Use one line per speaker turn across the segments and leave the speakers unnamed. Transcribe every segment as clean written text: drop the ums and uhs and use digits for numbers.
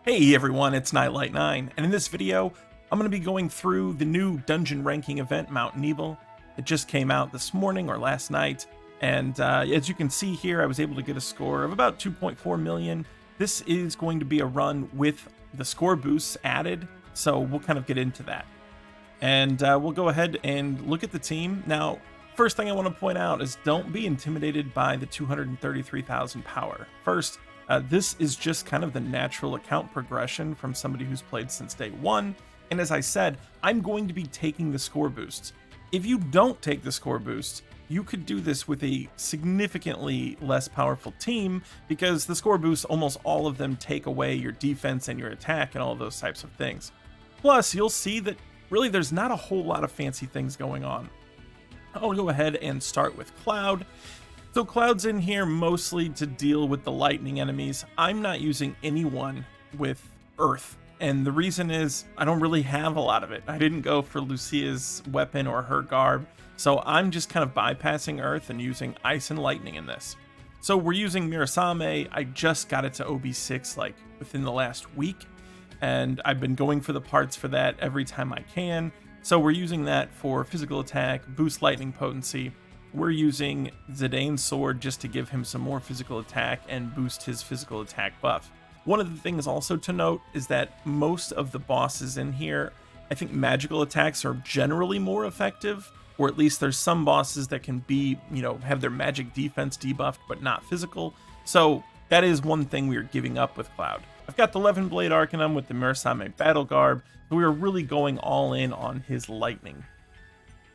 Hey everyone, it's Nightlight9, and in this video, I'm going to be going through the new dungeon ranking event, Mount Nibel. It just came out this morning or last night, and as you can see here, I was able to get a score of about 2.4 million. This is going to be a run with the score boosts added, so we'll kind of get into that. And we'll go ahead and look at the team. Now, first thing I want to point out is don't be intimidated by the 233,000 power. First, this is just kind of the natural account progression from somebody who's played since day one. And as I said, I'm going to be taking the score boosts. If you don't take the score boosts, you could do this with a significantly less powerful team because the score boosts, almost all of them take away your defense and your attack and all those types of things. Plus, you'll see that really there's not a whole lot of fancy things going on. I'll go ahead and start with Cloud. So Cloud's in here mostly to deal with the lightning enemies. I'm not using anyone with Earth, and the reason is I don't really have a lot of it. I didn't go for Lucia's weapon or her garb, so I'm just kind of bypassing Earth and using Ice and Lightning in this. So we're using Mirasame. I just got it to OB6 like within the last week, and I've been going for the parts for that every time I can. So we're using that for physical attack, boost lightning potency. We're using Zidane's sword just to give him some more physical attack and boost his physical attack buff. One of the things also to note is that most of the bosses in here, I think magical attacks are generally more effective, or at least there's some bosses that can be, have their magic defense debuffed but not physical. So that is one thing we are giving up with Cloud. I've got the 11 Blade Arcanum with the Mirasame Battle Garb, so we are really going all in on his lightning.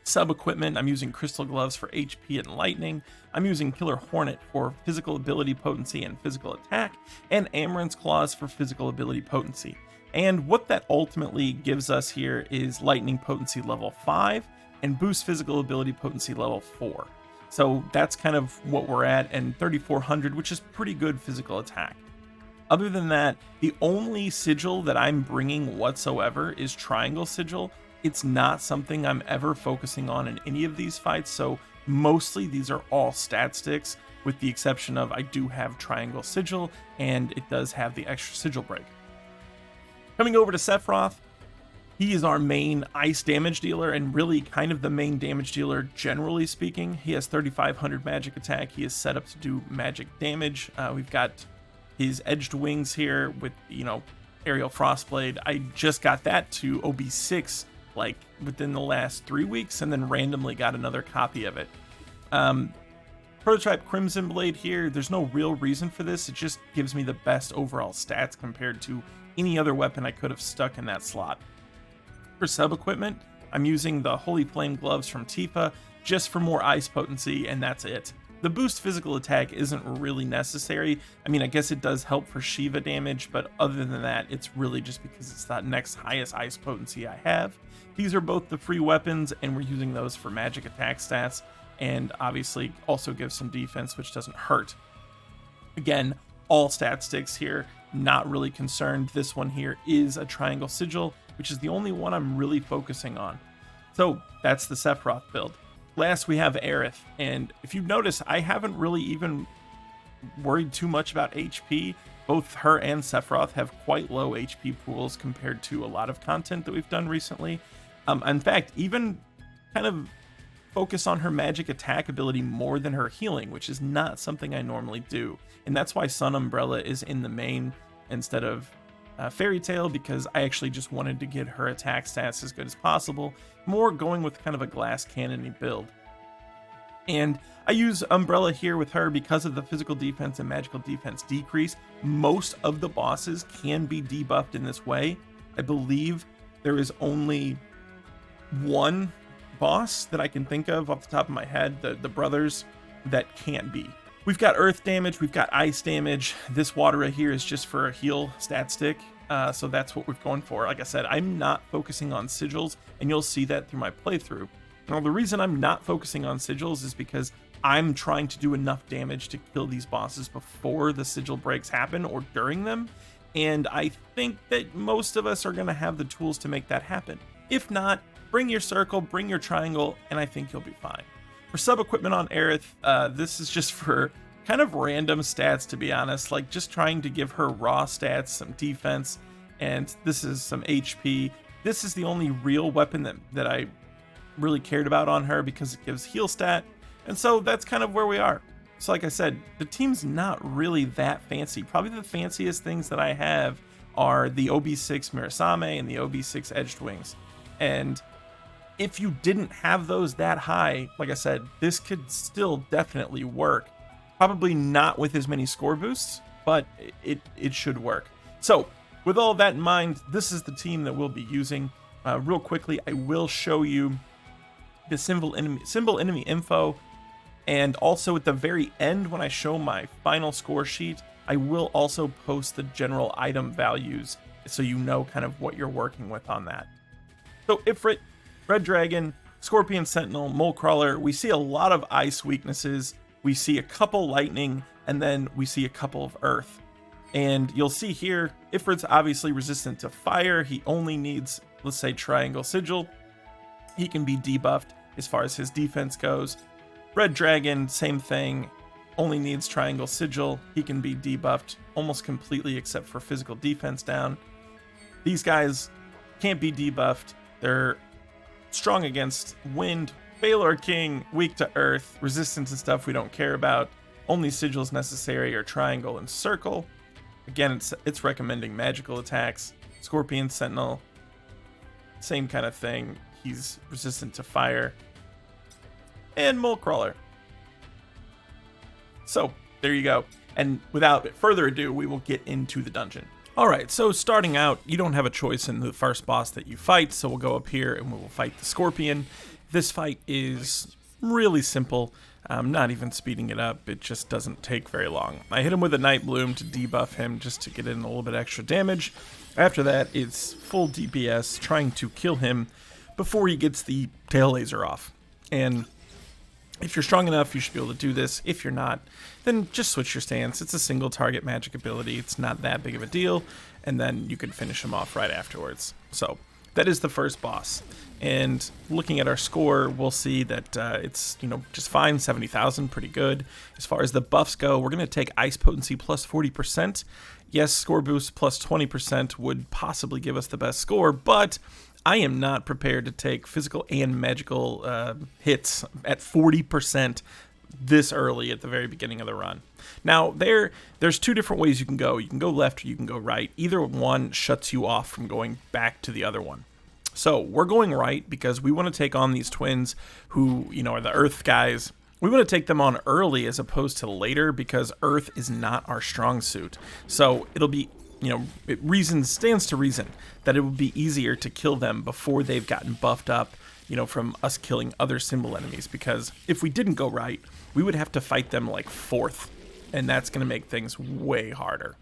Sub-equipment, I'm using Crystal Gloves for HP and Lightning. I'm using Killer Hornet for physical ability potency and physical attack, and Amaranth's Claws for physical ability potency. And what that ultimately gives us here is Lightning Potency level 5 and Boost Physical Ability Potency level 4. So that's kind of what we're at, and 3,400, which is pretty good physical attack. Other than that, the only sigil that I'm bringing whatsoever is Triangle Sigil. It's not something I'm ever focusing on in any of these fights, so mostly these are all stat sticks, with the exception of I do have Triangle Sigil, and it does have the extra sigil break. Coming over to Sephiroth, he is our main ice damage dealer, and really kind of the main damage dealer generally speaking. He has 3,500 magic attack. He is set up to do magic damage. We've got his edged wings here with, Aerial Frostblade. I just got that to OB6 like within the last 3 weeks, and then randomly got another copy of it. Prototype Crimson Blade here, there's no real reason for this. It just gives me the best overall stats compared to any other weapon I could have stuck in that slot. For sub-equipment, I'm using the Holy Flame Gloves from Tifa just for more ice potency, and that's it. The boost physical attack isn't really necessary. I mean, I guess it does help for Shiva damage, but other than that, it's really just because it's that next highest ice potency I have. These are both the free weapons, and we're using those for magic attack stats, and obviously also give some defense, which doesn't hurt. Again, all stat sticks here, not really concerned. This one here is a Triangle Sigil, which is the only one I'm really focusing on. So that's the Sephiroth build. Last, we have Aerith, and if you notice, I haven't really even worried too much about HP. Both her and Sephiroth have quite low HP pools compared to a lot of content that we've done recently. In fact, even kind of focus on her magic attack ability more than her healing, which is not something I normally do. And that's why Sun Umbrella is in the main instead of Fairy Tail, because I actually just wanted to get her attack stats as good as possible, more going with kind of a glass cannon-y build. And I use Umbrella here with her because of the physical defense and magical defense decrease. Most of the bosses can be debuffed in this way. I believe there is only one boss that I can think of off the top of my head, the brothers, that can't be. We've got earth damage, we've got ice damage. This water right here is just for a heal stat stick, so that's what we're going for. Like I said, I'm not focusing on sigils, and you'll see that through my playthrough. Now, the reason I'm not focusing on sigils is because I'm trying to do enough damage to kill these bosses before the sigil breaks happen or during them, and I think that most of us are going to have the tools to make that happen. If not, bring your circle, bring your triangle, and I think you'll be fine. For sub-equipment on Aerith, this is just for kind of random stats, to be honest, like just trying to give her raw stats, some defense, and this is some HP. This is the only real weapon that I really cared about on her because it gives heal stat, and so that's kind of where we are. So like I said, the team's not really that fancy. Probably the fanciest things that I have are the OB6 Mirasame and the OB6 Edged Wings. And if you didn't have those that high, like I said, this could still definitely work. Probably not with as many score boosts, but it should work. So with all that in mind, this is the team that we'll be using. Real quickly, I will show you the symbol enemy info, and also at the very end when I show my final score sheet, I will also post the general item values so you know kind of what you're working with on that. So Ifrit, Red Dragon, Scorpion Sentinel, Mole Crawler, we see a lot of ice weaknesses, we see a couple lightning, and then we see a couple of earth. And you'll see here, Ifrit's obviously resistant to fire. He only needs, let's say, Triangle Sigil. He can be debuffed as far as his defense goes. Red Dragon, same thing, only needs Triangle Sigil. He can be debuffed almost completely except for physical defense down. These guys can't be debuffed. They're strong against wind. Balor King, weak to earth, resistant to stuff we don't care about. Only sigils necessary are Triangle and Circle. Again, it's recommending magical attacks. Scorpion Sentinel, same kind of thing. He's resistant to fire. And Mole Crawler. So, there you go. And without further ado, we will get into the dungeon. Alright, so starting out, you don't have a choice in the first boss that you fight, so we'll go up here and we will fight the Scorpion. This fight is really simple. I'm not even speeding it up, it just doesn't take very long. I hit him with a Night Bloom to debuff him just to get in a little bit extra damage. After that, it's full DPS, trying to kill him before he gets the tail laser off. And if you're strong enough, you should be able to do this. If you're not, then just switch your stance. It's a single target magic ability. It's not that big of a deal. And then you can finish him off right afterwards. So that is the first boss. And looking at our score, we'll see that it's, just fine, 70,000, pretty good. As far as the buffs go, we're going to take Ice Potency plus 40%. Yes, Score Boost plus 20% would possibly give us the best score, but I am not prepared to take physical and magical hits at 40% this early at the very beginning of the run. Now, there's two different ways you can go. You can go left or you can go right. Either one shuts you off from going back to the other one. So we're going right because we want to take on these twins who, are the Earth guys. We want to take them on early as opposed to later because Earth is not our strong suit. So it'll be, it stands to reason that it would be easier to kill them before they've gotten buffed up, from us killing other symbol enemies. Because if we didn't go right, we would have to fight them like fourth, and that's going to make things way harder.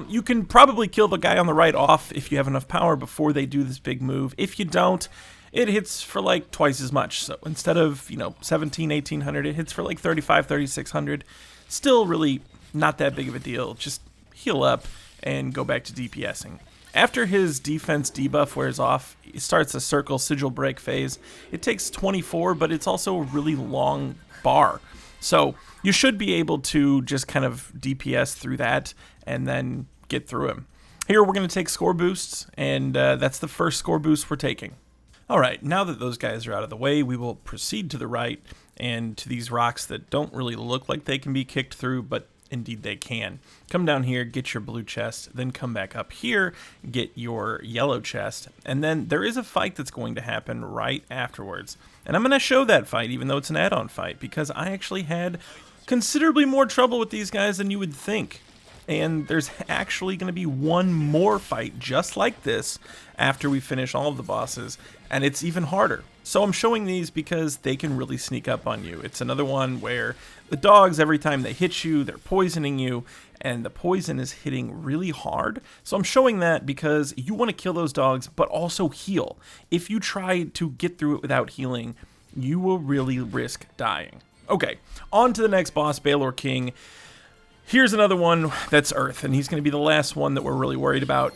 You can probably kill the guy on the right off if you have enough power before they do this big move. If you don't, it hits for like twice as much. So instead of, 1800, it hits for like 3600. Still really not that big of a deal. Just heal up and go back to DPSing. After his defense debuff wears off, he starts a circle sigil break phase. It takes 24, but it's also a really long bar. So you should be able to just kind of DPS through that and then get through him. Here we're going to take score boosts, and that's the first score boost we're taking. Alright, now that those guys are out of the way, we will proceed to the right and to these rocks that don't really look like they can be kicked through, but indeed they can. Come down here, get your blue chest, then come back up here, get your yellow chest, and then there is a fight that's going to happen right afterwards. And I'm going to show that fight, even though it's an add-on fight, because I actually had considerably more trouble with these guys than you would think. And there's actually going to be one more fight just like this after we finish all of the bosses, and it's even harder. So I'm showing these because they can really sneak up on you. It's another one where the dogs, every time they hit you, they're poisoning you, and the poison is hitting really hard. So I'm showing that because you want to kill those dogs, but also heal. If you try to get through it without healing, you will really risk dying. Okay, on to the next boss, Balor King. Here's another one that's Earth, and he's going to be the last one that we're really worried about.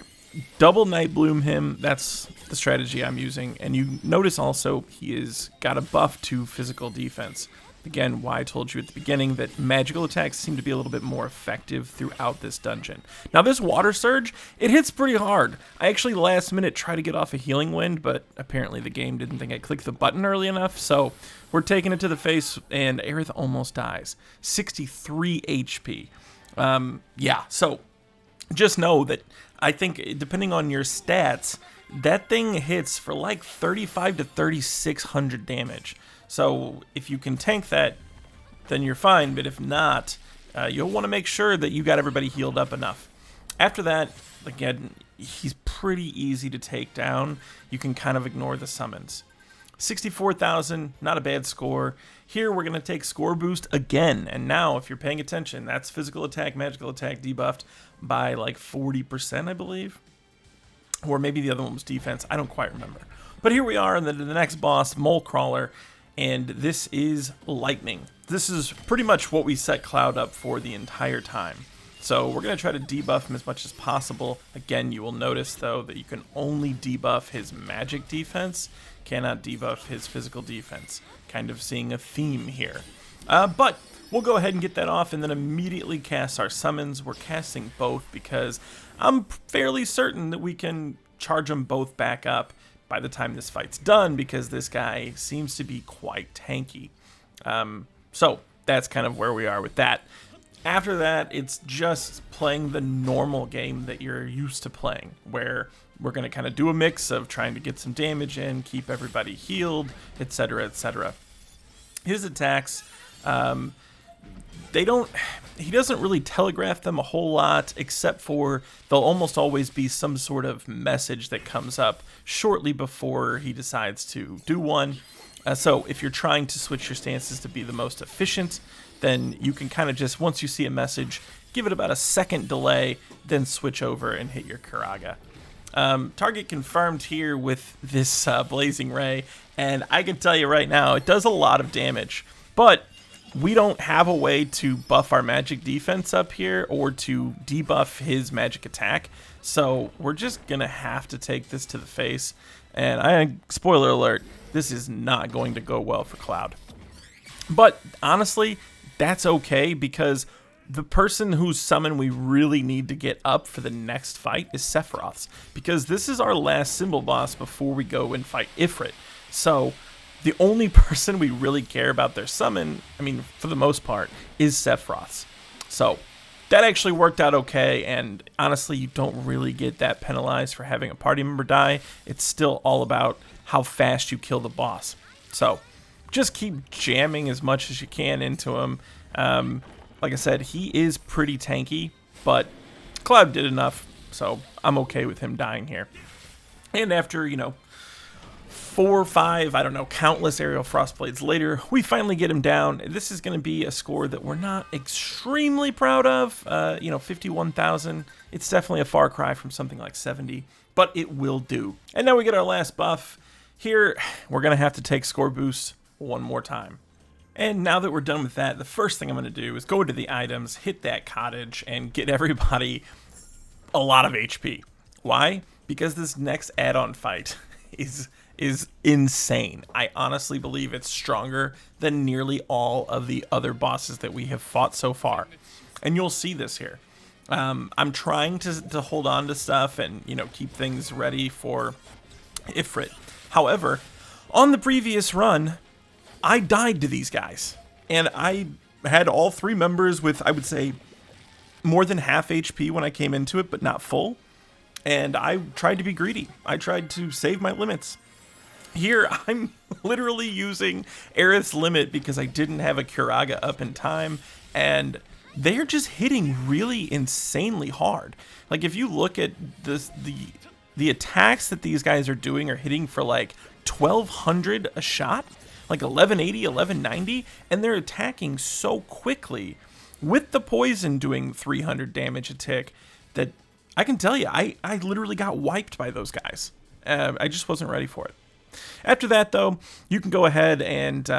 Double Night Bloom him, that's the strategy I'm using. And you notice also he has got a buff to physical defense. Again, why I told you at the beginning that magical attacks seem to be a little bit more effective throughout this dungeon. Now this water surge, it hits pretty hard. I actually last minute tried to get off a healing wind, but apparently the game didn't think I clicked the button early enough, so we're taking it to the face, and Aerith almost dies. 63 HP. Yeah, so just know that I think depending on your stats, that thing hits for like 35 to 3600 damage. So if you can tank that, then you're fine, but if not, you'll want to make sure that you got everybody healed up enough. After that, again, he's pretty easy to take down. You can kind of ignore the summons. 64,000, not a bad score. Here we're going to take score boost again, and now if you're paying attention, that's physical attack, magical attack debuffed by like 40%, I believe. Or maybe the other one was defense, I don't quite remember. But here we are in the next boss, Mole Crawler, and this is lightning. This is pretty much what we set Cloud up for the entire time. So we're going to try to debuff him as much as possible. Again, you will notice though that you can only debuff his magic defense, cannot debuff his physical defense. Kind of seeing a theme here. But we'll go ahead and get that off and then immediately cast our summons. We're casting both because I'm fairly certain that we can charge them both back up by the time this fight's done, because this guy seems to be quite tanky. So that's kind of where we are with that. After that, it's just playing the normal game that you're used to playing, where we're going to kind of do a mix of trying to get some damage in, keep everybody healed, etc., etc. His attacks, he doesn't really telegraph them a whole lot, except for there'll almost always be some sort of message that comes up shortly before he decides to do one. So if you're trying to switch your stances to be the most efficient, then you can kind of just, once you see a message, give it about a second delay, then switch over and hit your Karaga. Target confirmed here with this Blazing Ray, and I can tell you right now, it does a lot of damage, but we don't have a way to buff our magic defense up here or to debuff his magic attack, so we're just gonna have to take this to the face. And spoiler alert, this is not going to go well for Cloud. But honestly, that's okay, because the person whose summon we really need to get up for the next fight is Sephiroth's, because this is our last symbol boss before we go and fight Ifrit. So the only person we really care about their summon, I mean, for the most part, is Sephiroth's. So that actually worked out okay, and honestly, you don't really get that penalized for having a party member die. It's still all about how fast you kill the boss. So just keep jamming as much as you can into him. Like I said, he is pretty tanky, but Cloud did enough, so I'm okay with him dying here. And after, 4 or 5, I don't know, countless aerial frostblades later, we finally get him down. This is going to be a score that we're not extremely proud of. 51,000. It's definitely a far cry from something like 70, but it will do. And now we get our last buff. Here, we're going to have to take score boost one more time. And now that we're done with that, the first thing I'm going to do is go to the items, hit that cottage, and get everybody a lot of HP. Why? Because this next add-on fight is insane. I honestly believe it's stronger than nearly all of the other bosses that we have fought so far. And you'll see this here. I'm trying to hold on to stuff and, keep things ready for Ifrit. However, on the previous run, I died to these guys, and I had all 3 members with, I would say, more than half HP when I came into it, but not full, and I tried to be greedy. I tried to save my limits. Here, I'm literally using Aerith's limit because I didn't have a Kuraga up in time, and they're just hitting really insanely hard. Like, if you look at this, the attacks that these guys are doing are hitting for like 1,200 a shot. Like 1180, 1190, and they're attacking so quickly with the poison doing 300 damage a tick that I can tell you, I literally got wiped by those guys. I just wasn't ready for it. After that, though, you can go ahead and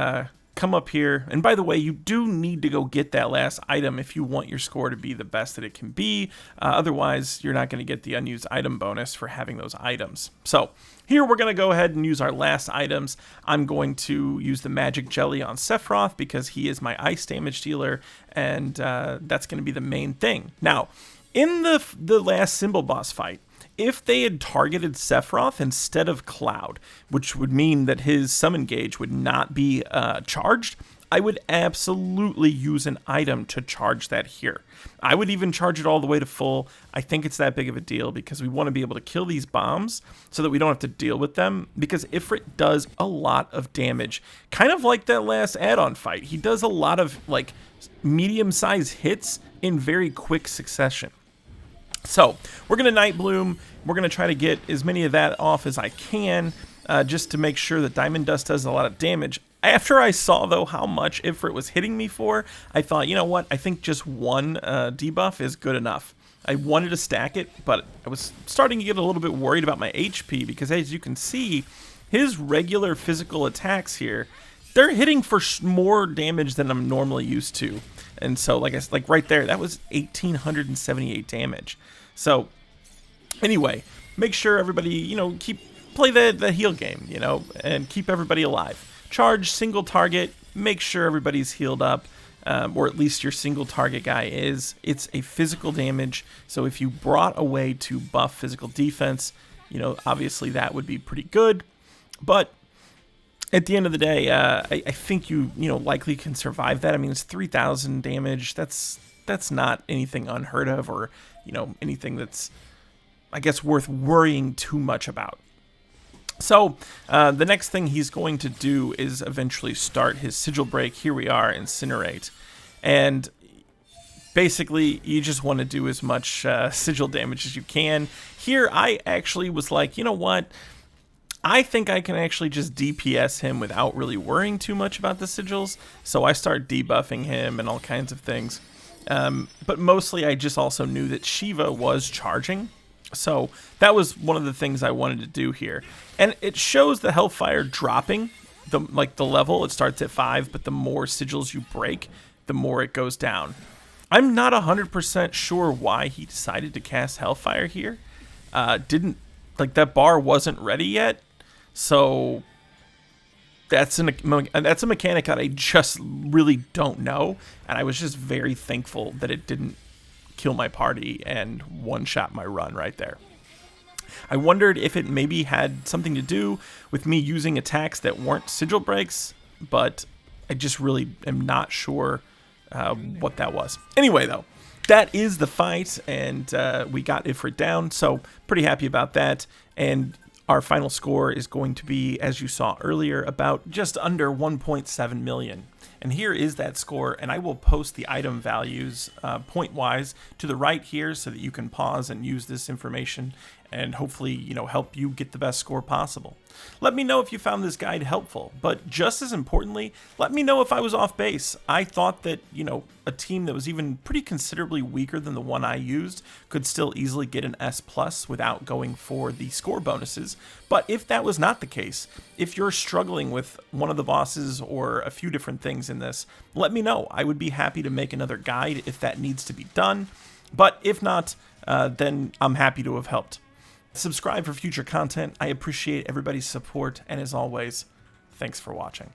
come up here, and by the way, you do need to go get that last item if you want your score to be the best that it can be. Otherwise, you're not going to get the unused item bonus for having those items. So here we're going to go ahead and use our last items. I'm going to use the magic jelly on Sephiroth because he is my ice damage dealer, and that's going to be the main thing. Now, in the last symbol boss fight, if they had targeted Sephiroth instead of Cloud, which would mean that his summon gauge would not be charged, I would absolutely use an item to charge that here. I would even charge it all the way to full. I think it's that big of a deal because we want to be able to kill these bombs so that we don't have to deal with them, because Ifrit does a lot of damage. Kind of like that last add-on fight. He does a lot of like medium-sized hits in very quick succession. So we're going to Night Bloom. We're going to try to get as many of that off as I can, just to make sure that Diamond Dust does a lot of damage. After I saw, though, how much Ifrit was hitting me for, I thought, you know what, I think just one debuff is good enough. I wanted to stack it, but I was starting to get a little bit worried about my HP, because as you can see, his regular physical attacks here, they're hitting for more damage than I'm normally used to. And so, like right there, that was 1,878 damage. So, anyway, make sure everybody, you know, play the heal game, you know, and keep everybody alive. Charge single target, make sure everybody's healed up, or at least your single target guy is. It's a physical damage, so if you brought a way to buff physical defense, you know, obviously that would be pretty good. But at the end of the day, I think you likely can survive that. I mean, it's 3,000 damage. That's not anything unheard of, or anything that's, I guess, worth worrying too much about. So the next thing he's going to do is eventually start his sigil break. Here we are, Incinerate, and basically you just want to do as much sigil damage as you can. Here I actually was like, you know what? I think I can actually just DPS him without really worrying too much about the sigils, so I start debuffing him and all kinds of things. But mostly I just also knew that Shiva was charging, so that was one of the things I wanted to do here. And it shows the Hellfire dropping, the level. It starts at 5, but the more sigils you break, the more it goes down. I'm not 100% sure why he decided to cast Hellfire here. That bar wasn't ready yet. So that's a mechanic that I just really don't know, and I was just very thankful that it didn't kill my party and one-shot my run right there. I wondered if it maybe had something to do with me using attacks that weren't sigil breaks, but I just really am not sure what that was. Anyway, though, that is the fight, and we got Ifrit down, so pretty happy about that. And our final score is going to be, as you saw earlier, about just under 1.7 million. And here is that score, and I will post the item values point-wise to the right here so that you can pause and use this information and hopefully, help you get the best score possible. Let me know if you found this guide helpful, but just as importantly, let me know if I was off base. I thought that, a team that was even pretty considerably weaker than the one I used could still easily get an S+ without going for the score bonuses. But if that was not the case, if you're struggling with one of the bosses or a few different things in this, let me know. I would be happy to make another guide if that needs to be done. But if not, then I'm happy to have helped. Subscribe for future content. I appreciate everybody's support, and as always, thanks for watching.